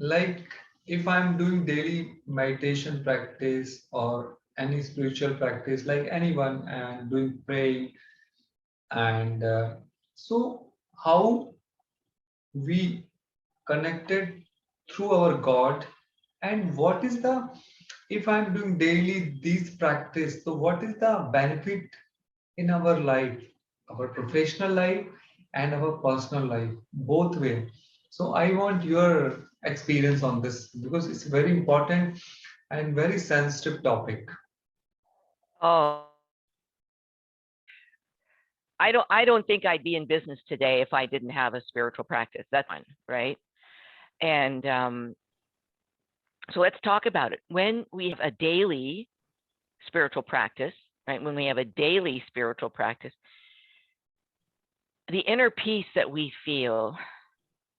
like if I'm doing daily meditation practice or any spiritual practice, like anyone, and doing praying, and so how we connected through our God, and what is the, if I'm doing daily these practice, so what is the benefit in our life, our professional life and our personal life, both way. So I want your experience on this because it's very important and very sensitive topic. Oh, I don't think I'd be in business today if I didn't have a spiritual practice. That's one, right? And so let's talk about it. When we have a daily spiritual practice, right? When we have a daily spiritual practice, the inner peace that we feel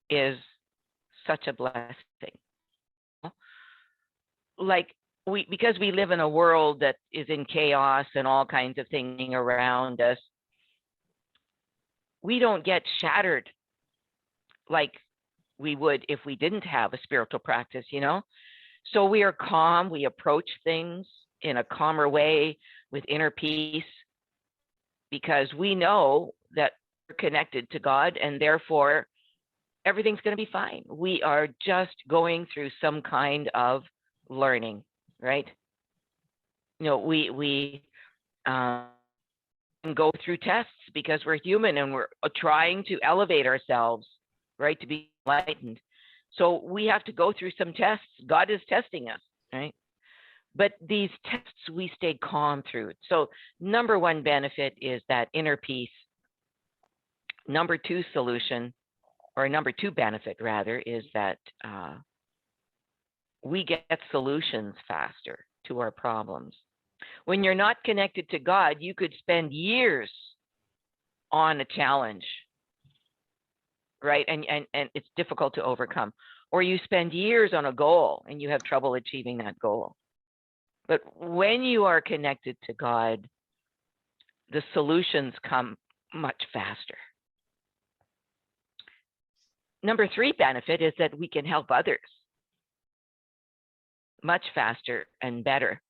is such a blessing. Like because we live in a world that is in chaos and all kinds of things around us, we don't get shattered like we would if we didn't have a spiritual practice, So we are calm, we approach things in a calmer way with inner peace because we know that we're connected to God and therefore everything's going to be fine. We are just going through some kind of learning, right? We go through tests because we're human and we're trying to elevate ourselves, right, to be enlightened. So we have to go through some tests. God is testing us, right? But these tests, we stay calm through. So number one benefit is that inner peace. Number two solution, or number two benefit rather, is that we get solutions faster to our problems. When you're not connected to God, you could spend years on a challenge, right? And it's difficult to overcome. Or you spend years on a goal and you have trouble achieving that goal. But when you are connected to God, the solutions come much faster. Number three benefit is that we can help others much faster and better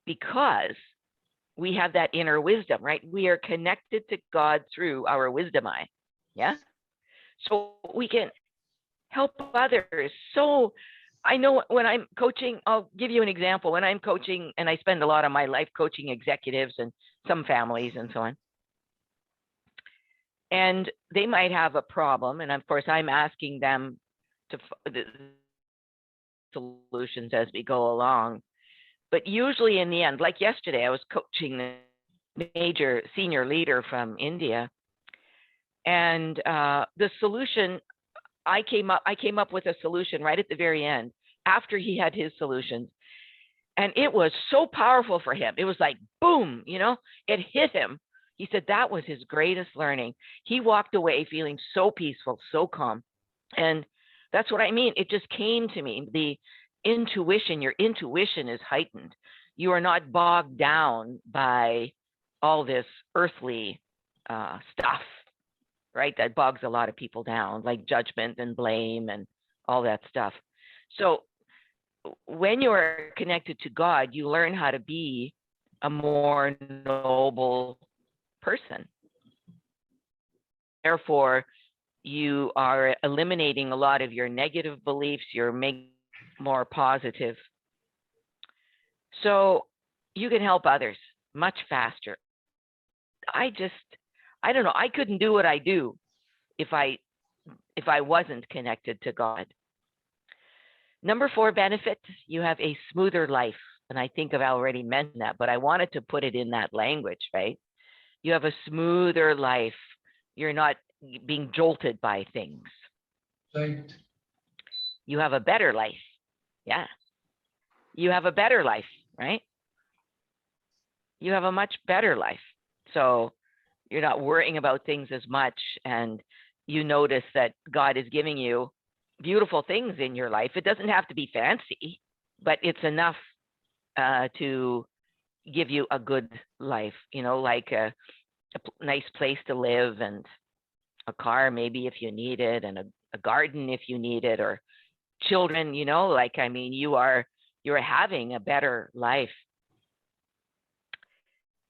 because we have that inner wisdom, right? We are connected to God through our wisdom eye. Yeah. So we can help others. So I know when I'm coaching, I'll give you an example. When I'm coaching, and I spend a lot of my life coaching executives and some families and so on, and they might have a problem. And of course, I'm asking them to the solutions as we go along. But usually in the end, like yesterday, I was coaching the major senior leader from India. And the solution, I came up with a solution right at the very end after he had his solutions. And it was so powerful for him. It was like, boom, it hit him. He said that was his greatest learning. He walked away feeling so peaceful, so calm. And that's what I mean. It just came to me. The intuition, your intuition is heightened. You are not bogged down by all this earthly stuff, right? That bogs a lot of people down, like judgment and blame and all that stuff. So when you are connected to God, you learn how to be a more noble person. Therefore, you are eliminating a lot of your negative beliefs. You're making more positive. So you can help others much faster. I don't know. I couldn't do what I do if I wasn't connected to God. Number four benefit, you have a smoother life. And I think I've already mentioned that, but I wanted to put it in that language, right? You have a smoother life. You're not being jolted by things. Right. You have a better life. Yeah. You have a better life, right? You have a much better life. So you're not worrying about things as much, and you notice that God is giving you beautiful things in your life. It doesn't have to be fancy, but it's enough to give you a good life, like a nice place to live and a car maybe if you need it, and a garden if you need it, or children, like, I mean, you're having a better life.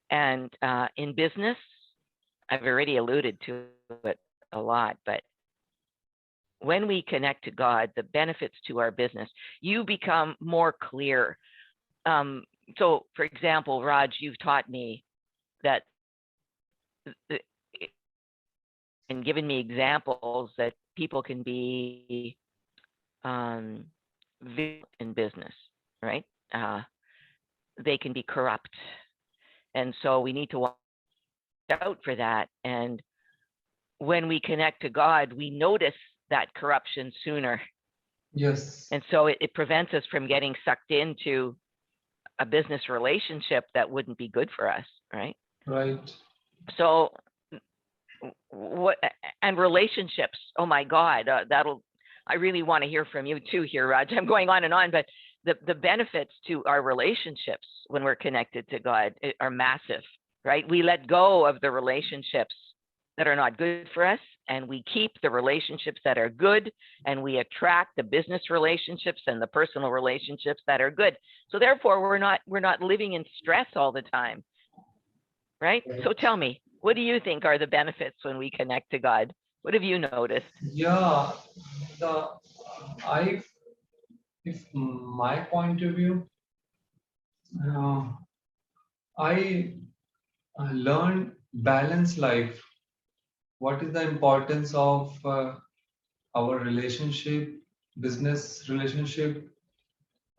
And in business, I've already alluded to it a lot, but when we connect to God, the benefits to our business, you become more clear. So, for example, Raj, you've taught me that and given me examples that people can be in business, right? They can be corrupt. And so we need to watch out for that. And when we connect to God, we notice that corruption sooner. Yes. And so it prevents us from getting sucked into a business relationship that wouldn't be good for us, right? Right. So what, and relationships, oh my God, I really want to hear from you too here, Raj. I'm going on and on, but the benefits to our relationships when we're connected to God are massive, right? We let go of the relationships that are not good for us, and we keep the relationships that are good, and we attract the business relationships and the personal relationships that are good. So therefore, we're not living in stress all the time, right? So tell me, what do you think are the benefits when we connect to God? What have you noticed? Yeah, I, if my point of view, uh, I learned balance life. What is the importance of our relationship, business relationship,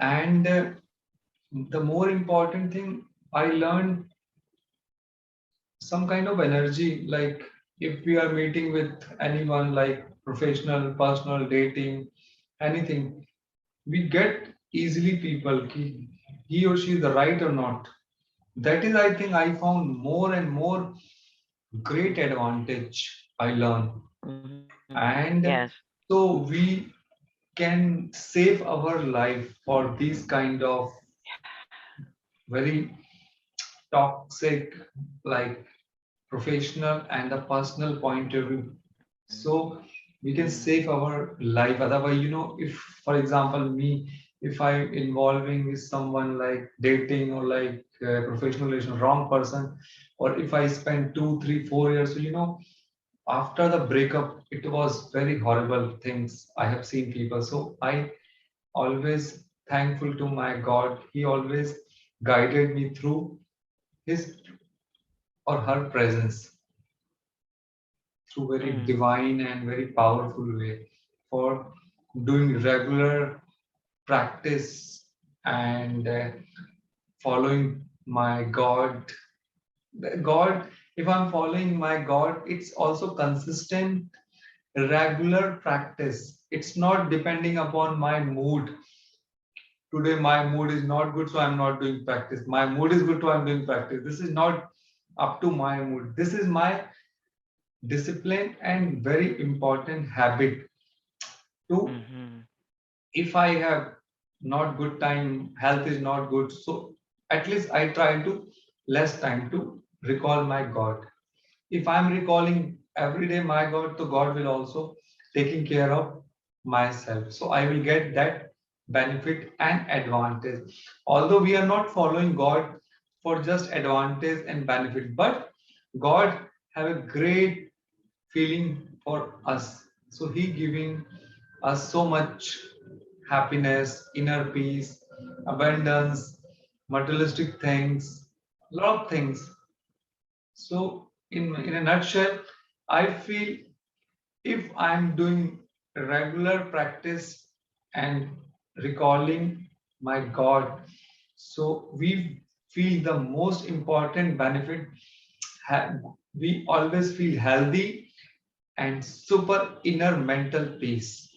and the more important thing, I learned some kind of energy. Like if we are meeting with anyone, like professional, personal, dating, anything, we get easily people. He or she is the right or not. That is, I think, I found more and more great advantage I learn. Mm-hmm. And Yes. so we can save our life for these kind of very toxic, like professional and the personal point of view. So we can Mm-hmm. save our life. Otherwise, if, for example, me, if I'm involving with someone like dating or like professional relation, wrong person, or if I spend 2, 3, 4 years, after the breakup, it was very horrible things I have seen people. So I always thankful to my God. He always guided me through his or her presence through very Mm. divine and very powerful way for doing regular practice and following my God. God, if I'm following my God, it's also consistent, regular practice. It's not depending upon my mood. Today my mood is not good, so I'm not doing practice. My mood is good, so I'm doing practice. This is not up to my mood. This is my discipline and very important habit to, Mm-hmm. if I have not good time, health is not good, so at least I try to less time to recall my God. If I'm recalling every day my God, so God will also taking care of myself. So I will get that benefit and advantage. Although we are not following God for just advantage and benefit, but God have a great feeling for us. So He giving us so much happiness, inner peace, abundance, materialistic things, lot of things. So in a nutshell, I feel if I'm doing regular practice and recalling my God, so we feel the most important benefit. We always feel healthy and super inner mental peace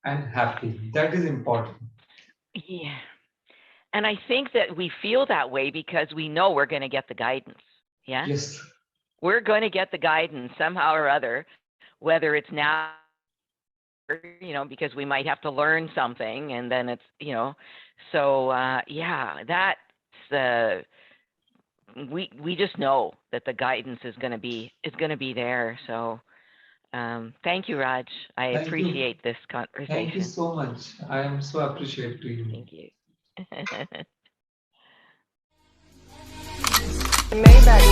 and happy. That is important. Yeah. And I think that we feel that way because we know we're going to get the guidance. Yeah. Yes, We're going to get the guidance somehow or other, whether it's now, because we might have to learn something and then it's, so yeah, that's the, we just know that the guidance is going to be there. So Thank you, Raj. I Thank you. appreciate this Thank you conversation. so much. I am so appreciative to you. Thank you. Maybach